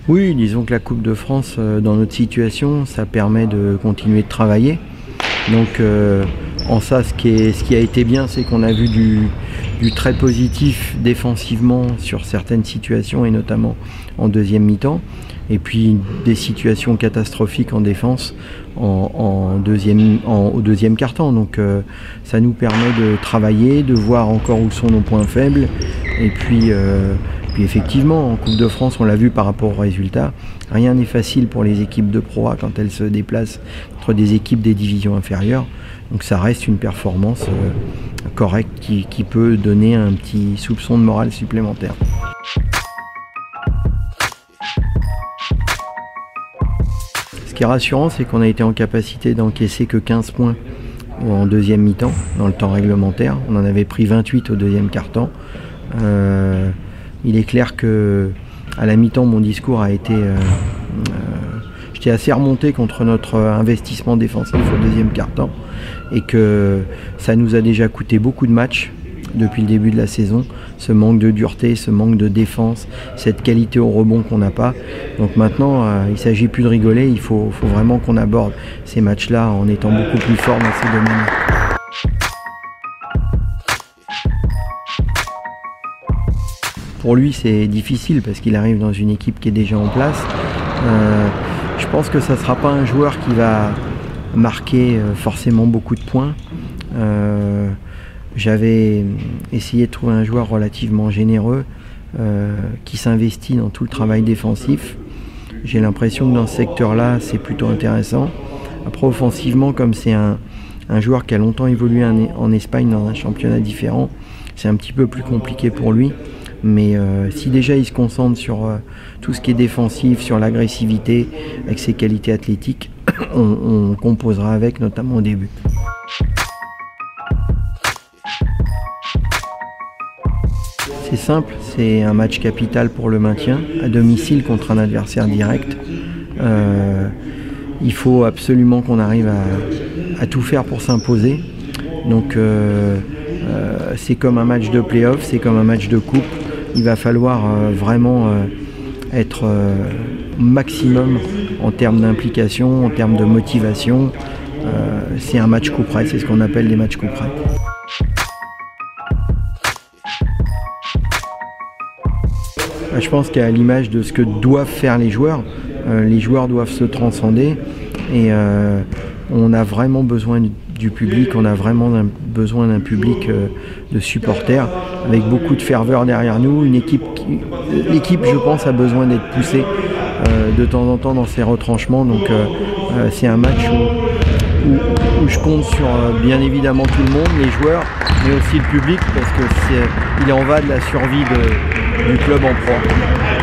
Oui, disons que la Coupe de France, dans notre situation, ça permet de continuer de travailler. Donc en ça, ce qui a été bien, c'est qu'on a vu du très positif défensivement sur certaines situations et notamment en deuxième mi-temps. Et puis des situations catastrophiques en défense au deuxième quart-temps. Donc ça nous permet de travailler, de voir encore où sont nos points faibles. Et puis effectivement, en Coupe de France, on l'a vu par rapport aux résultats, rien n'est facile pour les équipes de Pro A quand elles se déplacent contre des équipes des divisions inférieures. Donc ça reste une performance correcte qui peut donner un petit soupçon de morale supplémentaire. Ce qui est rassurant, c'est qu'on a été en capacité d'encaisser que 15 points en deuxième mi-temps, dans le temps réglementaire. On en avait pris 28 au deuxième quart-temps. Il est clair que à la mi-temps, mon discours a été... j'étais assez remonté contre notre investissement défensif au deuxième quart-temps et que ça nous a déjà coûté beaucoup de matchs depuis le début de la saison, ce manque de dureté, ce manque de défense, cette qualité au rebond qu'on n'a pas. Donc maintenant, il ne s'agit plus de rigoler, il faut vraiment qu'on aborde ces matchs-là en étant beaucoup plus fort dans ces domaines. Pour lui, c'est difficile parce qu'il arrive dans une équipe qui est déjà en place. Je pense que ça ne sera pas un joueur qui va marquer forcément beaucoup de points. J'avais essayé de trouver un joueur relativement généreux qui s'investit dans tout le travail défensif. J'ai l'impression que dans ce secteur-là, c'est plutôt intéressant. Après, offensivement, comme c'est un joueur qui a longtemps évolué en Espagne dans un championnat différent, c'est un petit peu plus compliqué pour lui. Mais si déjà il se concentre sur tout ce qui est défensif, sur l'agressivité, avec ses qualités athlétiques, on composera avec, notamment au début. C'est simple, c'est un match capital pour le maintien, à domicile contre un adversaire direct. Il faut absolument qu'on arrive à tout faire pour s'imposer. Donc c'est comme un match de play-off, c'est comme un match de coupe. Il va falloir vraiment être maximum en termes d'implication, en termes de motivation. C'est un match coup près, c'est ce qu'on appelle des matchs coup près. Je pense qu'à l'image de ce que doivent faire les joueurs doivent se transcender et on a vraiment besoin du public, on a vraiment besoin d'un public de supporters avec beaucoup de ferveur derrière nous. L'équipe, je pense, a besoin d'être poussée de temps en temps dans ses retranchements. Donc c'est un match où je compte sur bien évidemment tout le monde, les joueurs, mais aussi le public, parce qu'il en va de la survie du club en Pro A.